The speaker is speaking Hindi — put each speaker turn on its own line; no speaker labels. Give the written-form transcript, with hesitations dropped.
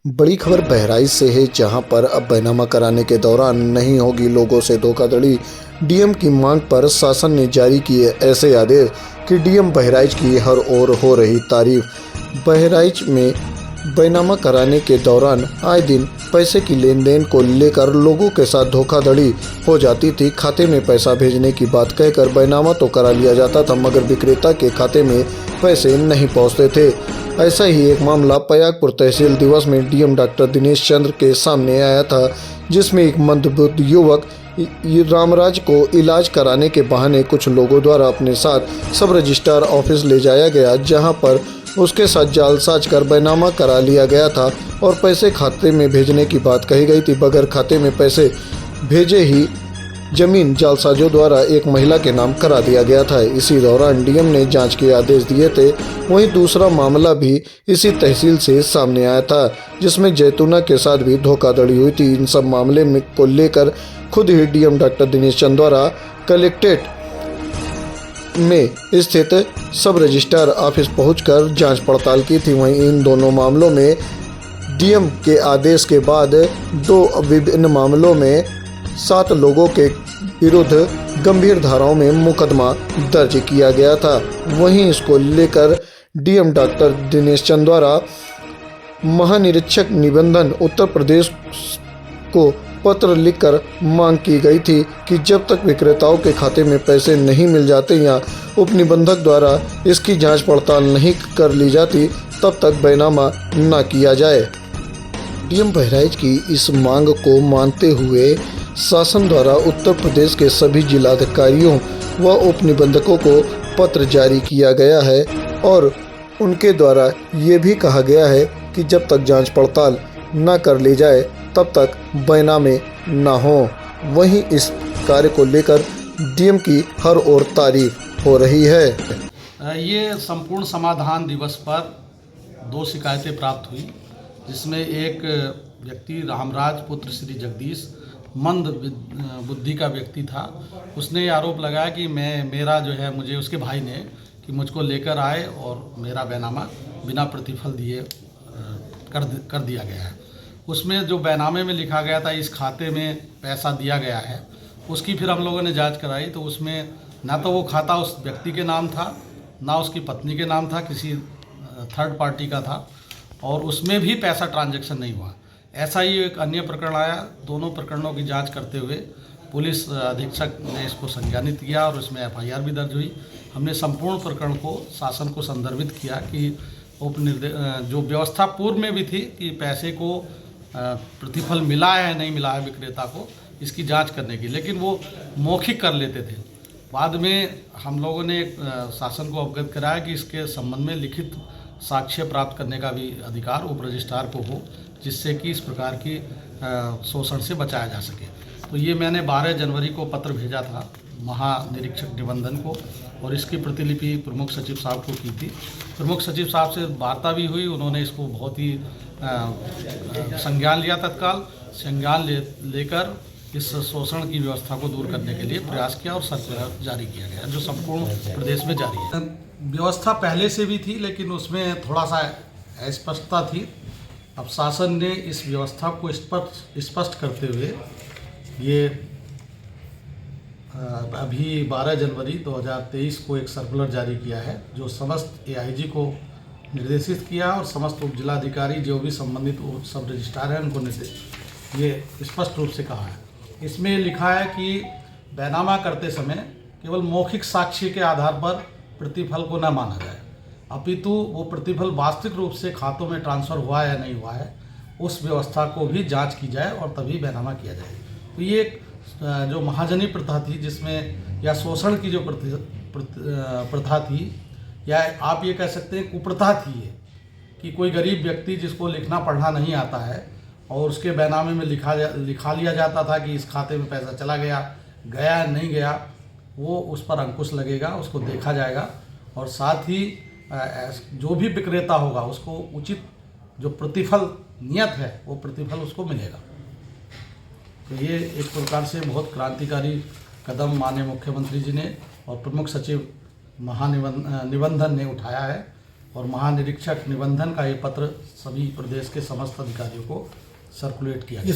बड़ी खबर बहराइच से है, जहां पर अब बैनामा कराने के दौरान नहीं होगी लोगों से धोखाधड़ी। डीएम की मांग पर शासन ने जारी किए ऐसे आदेश कि डीएम बहराइच की हर ओर हो रही तारीफ। बहराइच में बैनामा कराने के दौरान आए दिन पैसे की लेन देन को लेकर लोगों के साथ धोखाधड़ी हो जाती थी। खाते में पैसा भेजने की बात कहकर बैनामा तो करा लिया जाता था, मगर विक्रेता के खाते में पैसे नहीं पहुंचते थे। ऐसा ही एक मामला पयागपुर तहसील दिवस में डीएम डॉक्टर दिनेश चंद्र के सामने आया था, जिसमें एक मंदबुद्ध युवक रामराज को इलाज कराने के बहाने कुछ लोगों द्वारा अपने साथ सब रजिस्ट्रार ऑफिस ले जाया गया, जहां पर उसके साथ जालसाज कर बैनामा करा लिया गया था और पैसे खाते में भेजने की बात कही गई थी। बगैर खाते में पैसे भेजे ही जमीन जालसाजों द्वारा एक महिला के नाम करा दिया गया था। इसी दौरान डीएम ने जांच के आदेश दिए थे। वहीं दूसरा मामला भी इसी तहसील से सामने आया था, जिसमें जैतूना के साथ भी धोखाधड़ी हुई थी। इन सब मामले में को लेकर खुद ही डीएम डॉक्टर दिनेश चंद्र द्वारा कलेक्ट्रेट में स्थित सब रजिस्ट्रार ऑफिस पहुंचकर जांच पड़ताल की थी। वहीं इन दोनों मामलों में डीएम के आदेश के बाद दो विभिन्न मामलों में 7 लोगों के विरुद्ध गंभीर धाराओं में मुकदमा दर्ज किया गया था। वहीं इसको लेकर डीएम डॉक्टर दिनेश चंद्र द्वारा महानिरीक्षक निबंधन उत्तर प्रदेश को पत्र लिखकर मांग की गई थी कि जब तक विक्रेताओं के खाते में पैसे नहीं मिल जाते या उपनिबंधक द्वारा इसकी जांच पड़ताल नहीं कर ली जाती, तब तक बैनामा न किया जाए। डीएम बहराइच की इस मांग को मानते हुए शासन द्वारा उत्तर प्रदेश के सभी जिलाधिकारियों व उपनिबंधकों को पत्र जारी किया गया है और उनके द्वारा ये भी कहा गया है कि जब तक जांच पड़ताल न कर ली जाए तब तक बैनामे न हो। वहीं इस कार्य को लेकर डीएम की हर ओर तारीफ हो रही है।
ये संपूर्ण समाधान दिवस पर 2 शिकायतें प्राप्त हुई, जिसमें एक व्यक्ति रामराज पुत्र श्री जगदीश मंद बुद्धि का व्यक्ति था। उसने ये आरोप लगाया कि मुझे उसके भाई ने कि मुझको लेकर आए और मेरा बैनामा बिना प्रतिफल दिए कर दिया गया है। उसमें जो बैनामे में लिखा गया था इस खाते में पैसा दिया गया है, उसकी फिर हम लोगों ने जांच कराई तो उसमें ना तो वो खाता उस व्यक्ति के नाम था, ना उसकी पत्नी के नाम था, किसी थर्ड पार्टी का था, और उसमें भी पैसा ट्रांजैक्शन नहीं हुआ। ऐसा ही एक अन्य प्रकरण आया। दोनों प्रकरणों की जांच करते हुए पुलिस अधीक्षक ने इसको संज्ञानित किया और उसमें एफआईआर भी दर्ज हुई। हमने संपूर्ण प्रकरण को शासन को संदर्भित किया कि जो व्यवस्था पूर्व में भी थी कि पैसे को प्रतिफल मिला है नहीं मिला है विक्रेता को, इसकी जांच करने की, लेकिन वो मौखिक कर लेते थे। बाद में हम लोगों ने शासन को अवगत कराया कि इसके संबंध में लिखित साक्ष्य प्राप्त करने का भी अधिकार उप रजिस्ट्रार को हो, जिससे कि इस प्रकार की शोषण से बचाया जा सके। तो ये मैंने 12 जनवरी को पत्र भेजा था महानिरीक्षक निबंधन को और इसकी प्रतिलिपि प्रमुख सचिव साहब को की थी। प्रमुख सचिव साहब से वार्ता भी हुई, उन्होंने इसको बहुत ही संज्ञान लिया। तत्काल संज्ञान लेकर इस शोषण की व्यवस्था को दूर करने के लिए प्रयास किया और सर्कुलर जारी किया गया, जो संपूर्ण प्रदेश में जारी है। व्यवस्था पहले से भी थी, लेकिन उसमें थोड़ा सा अस्पष्टता थी। अब शासन ने इस व्यवस्था को स्पष्ट करते हुए ये अभी 12 जनवरी 2023 को एक सर्कुलर जारी किया है, जो समस्त एआईजी को निर्देशित किया और समस्त उप जिलाधिकारी जो भी संबंधित सब रजिस्ट्रार हैं उनको ये स्पष्ट रूप से कहा है। इसमें लिखा है कि बैनामा करते समय केवल मौखिक साक्ष्य के आधार पर प्रतिफल को न माना जाए, अपितु वो प्रतिफल वास्तविक रूप से खातों में ट्रांसफ़र हुआ है या नहीं हुआ है, उस व्यवस्था को भी जांच की जाए और तभी बैनामा किया जाए। तो ये जो महाजनी प्रथा थी, जिसमें या शोषण की जो प्रथा थी, या आप ये कह सकते हैं कुप्रथा थी ये, कि कोई गरीब व्यक्ति जिसको लिखना पढ़ना नहीं आता है और उसके बैनामे में लिखा लिया जाता था कि इस खाते में पैसा चला गया नहीं गया, वो उस पर अंकुश लगेगा, उसको देखा जाएगा और साथ ही जो भी विक्रेता होगा उसको उचित जो प्रतिफल नियत है वो प्रतिफल उसको मिलेगा। तो ये एक प्रकार से बहुत क्रांतिकारी कदम माननीय मुख्यमंत्री जी ने और प्रमुख सचिव महानिबंधन ने उठाया है और महानिरीक्षक निबंधन का ये पत्र सभी प्रदेश के समस्त अधिकारियों को सर्कुलेट किया गया।